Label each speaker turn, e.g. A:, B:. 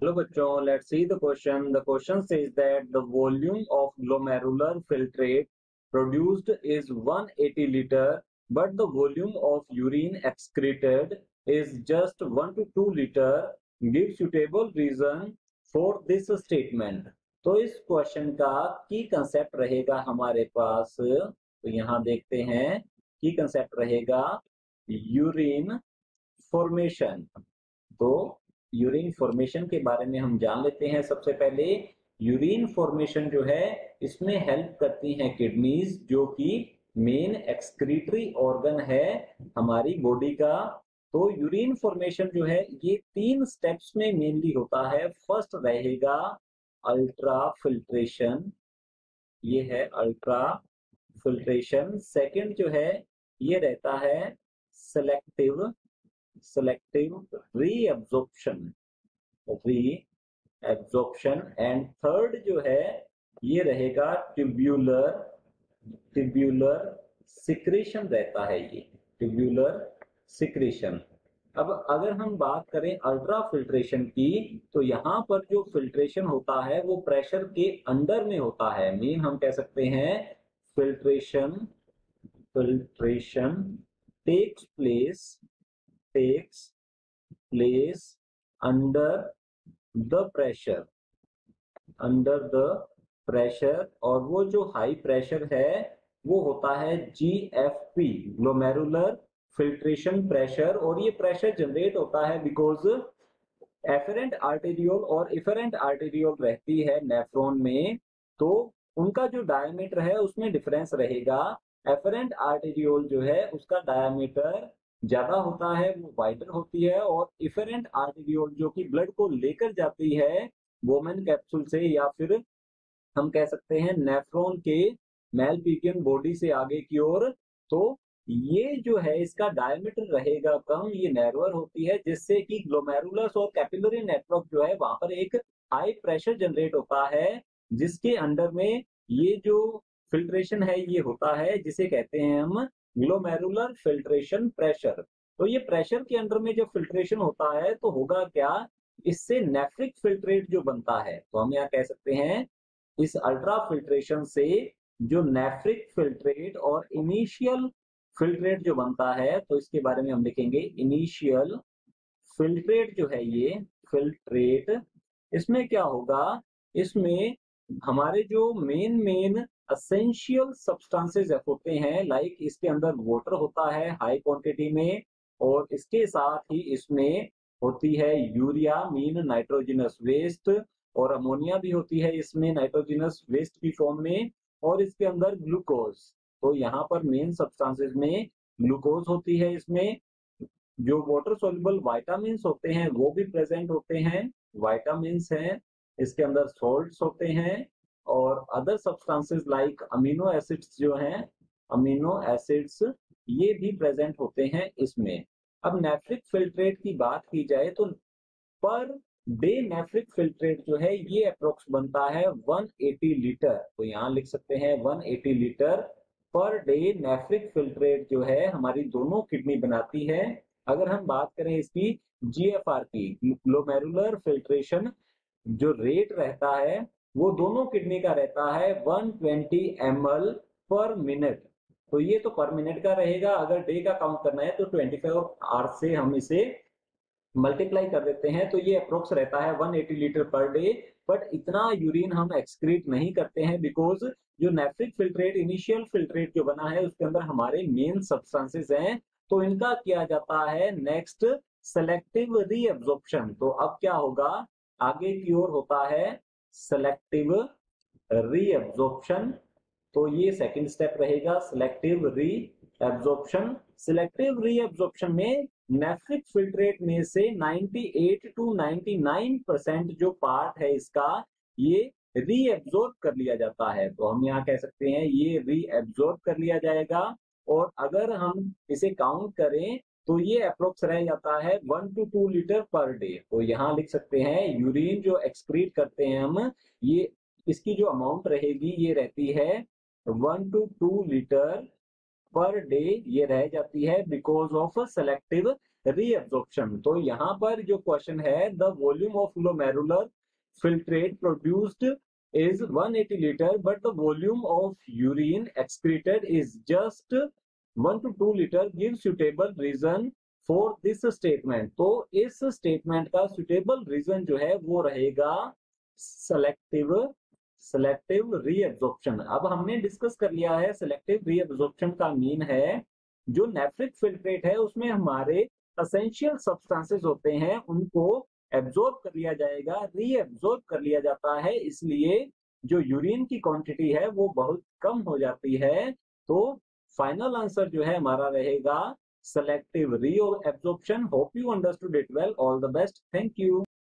A: Hello bachon, let's see the question. The question says that the volume of glomerular filtrate produced is 180 liter, but the volume of urine excreted is just 1 to 2 liter. Give suitable reason for this statement. तो इस question का की concept रहेगा हमारे पास, तो यहाँ देखते हैं की कंसेप्ट रहेगा यूरिन फॉर्मेशन। तो यूरिन फॉर्मेशन के बारे में हम जान लेते हैं। सबसे पहले यूरिन फॉर्मेशन जो है इसमें हेल्प करती हैं किडनीज, जो कि मेन एक्सक्रीटरी ऑर्गन है हमारी बॉडी का। तो यूरिन फॉर्मेशन जो है ये 3 स्टेप्स में मेनली होता है। फर्स्ट रहेगा अल्ट्रा फिल्ट्रेशन, ये है अल्ट्रा फिल्ट्रेशन। सेकंड जो है ये रहता है सेलेक्टिव रीअब्जॉर्प्शन एंड थर्ड जो है ये रहेगा ट्यूब्यूलर सिक्रेशन रहता है, ये ट्यूब्यूलर सिक्रेशन। अब अगर हम बात करें अल्ट्रा फिल्ट्रेशन की, तो यहाँ पर जो फिल्ट्रेशन होता है वो प्रेशर के अंडर में होता है। मीन हम कह सकते हैं filtration takes place under the pressure, और वो जो हाई प्रेशर है वो होता है GFP, ग्लोमेरुलर फिल्ट्रेशन प्रेशर। और ये प्रेशर जनरेट होता है बिकॉज एफरेंट आर्टेरियोल और इफरेंट आर्टेरियोल रहती है नेफ्रॉन में, तो उनका जो डायमीटर है उसमें डिफरेंस रहेगा। एफरेंट आर्टेरियोल जो है उसका डायमीटर ज्यादा होता है, वो वाइडर होती है, और इफरेंट आर्टेरियोल जो कि ब्लड को लेकर जाती है वोमेन कैप्सूल से, या फिर हम कह सकते हैं नेफ्रॉन के मेलपिजियन बॉडी से आगे की ओर, तो ये जो है इसका डायमीटर रहेगा कम, ये नैरोअर होती है, जिससे कि ग्लोमेरुलस और कैपिलरी नेटवर्क जो है वहां पर एक हाई प्रेशर जनरेट होता है, जिसके अंडर में ये जो फिल्ट्रेशन है ये होता है, जिसे कहते हैं हम ग्लोमेरुलर फिल्ट्रेशन प्रेशर। तो ये प्रेशर के अंडर में जब फिल्ट्रेशन होता है तो होगा क्या, इससे नेफ्रिक फिल्ट्रेट जो बनता है, तो हम यहाँ कह सकते हैं इस अल्ट्रा फिल्ट्रेशन से जो नेफ्रिक फिल्ट्रेट और इनिशियल फिल्ट्रेट जो बनता है, तो इसके बारे में हम लिखेंगे इनिशियल फिल्ट्रेट जो है ये फिल्ट्रेट। इसमें क्या होगा, इसमें हमारे जो मेन असेंशियल सब्सटेंसेस होते हैं, लाइक इसके अंदर वाटर होता है हाई क्वांटिटी में, और इसके साथ ही इसमें होती है यूरिया मीन नाइट्रोजनस वेस्ट, और अमोनिया भी होती है इसमें नाइट्रोजनस वेस्ट की फॉर्म में, और इसके अंदर ग्लूकोज। तो यहाँ पर मेन सब्सटेंसेस में ग्लूकोज होती है, इसमें जो वाटर सोल्यूबल वाइटामिन्स होते हैं वो भी प्रेजेंट होते हैं, वाइटामिन्स हैं, इसके अंदर सॉल्ट्स होते हैं, और other substances like amino acids जो हैं, अमीनो एसिड्स ये भी प्रेजेंट होते हैं इसमें। अब नेफ्रिक फिल्ट्रेट की बात की जाए तो पर डे नेफ्रिक फिल्ट्रेट जो है ये अप्रोक्स बनता है 180 लीटर, तो यहाँ लिख सकते हैं 180 litre per day nephric filtrate जो है हमारी दोनों किडनी बनाती है। अगर हम बात करें इसकी GFR की, ग्लोमेरुलर फिल्ट्रेशन जो रेट रहता है वो दोनों किडनी का रहता है 120 ml पर मिनट। तो ये तो पर मिनट का रहेगा, अगर डे का काउंट करना है तो 24 आवर्स से हम इसे मल्टीप्लाई कर देते हैं, तो ये अप्रोक्स रहता है 180 लीटर पर डे। बट इतना यूरिन हम एक्सक्रीट नहीं करते हैं बिकॉज जो नेफ्रिक फिल्ट्रेट इनिशियल फिल्ट्रेट जो बना है उसके अंदर हमारे मेन सब्सटेंसेस हैं, तो इनका किया जाता है नेक्स्ट सेलेक्टिव रीअब्जॉर्प्शन। तो अब क्या होगा, आगे की ओर होता है सेलेक्टिव रीअब्जॉर्प्शन। तो ये सेकंड स्टेप रहेगा सिलेक्टिव रीअब्जॉर्प्शन। सिलेक्टिव रीअब्जॉर्प्शन में नेफ्रिक फिल्ट्रेट में से 98 टू 99% जो पार्ट है इसका ये रीएब्जॉर्ब कर लिया जाता है, तो हम यहाँ कह सकते हैं ये रीएब्जॉर्ब कर लिया जाएगा। और अगर हम इसे काउंट करें तो ये अप्रोक्स रह जाता है 1 to 2 लीटर पर डे। तो यहाँ लिख सकते हैं यूरिन जो एक्सक्रीट करते हैं हम, ये इसकी जो अमाउंट रहेगी ये रहती है 1 to 2 लीटर पर डे, ये रह जाती है बिकॉज ऑफ सेलेक्टिव रीएब्जॉर्प्शन। तो यहाँ पर जो क्वेश्चन है, the volume of glomerular filtrate produced is 180 liter, but the volume of urine excreted is just 1 to 2 liter. Give suitable reason for this statement. तो इस स्टेटमेंट का सुटेबल रीजन जो है वो रहेगा सेलेक्टिव रीएब्जॉर्प्शन। अब हमने डिस्कस कर लिया है सेलेक्टिव रीएब्जॉर्प्शन का मीन है जो नेफ्रिक फिल्ट्रेट है उसमें हमारे असेंशियल सब्सटेंसेस होते हैं उनको एब्जॉर्ब कर लिया जाएगा, रीएब्जॉर्ब कर लिया जाता है, इसलिए जो यूरिन की क्वांटिटी है वो बहुत कम हो जाती है। तो फाइनल आंसर जो है हमारा रहेगा selective reabsorption. Hope you understood it well. All the best. Thank you.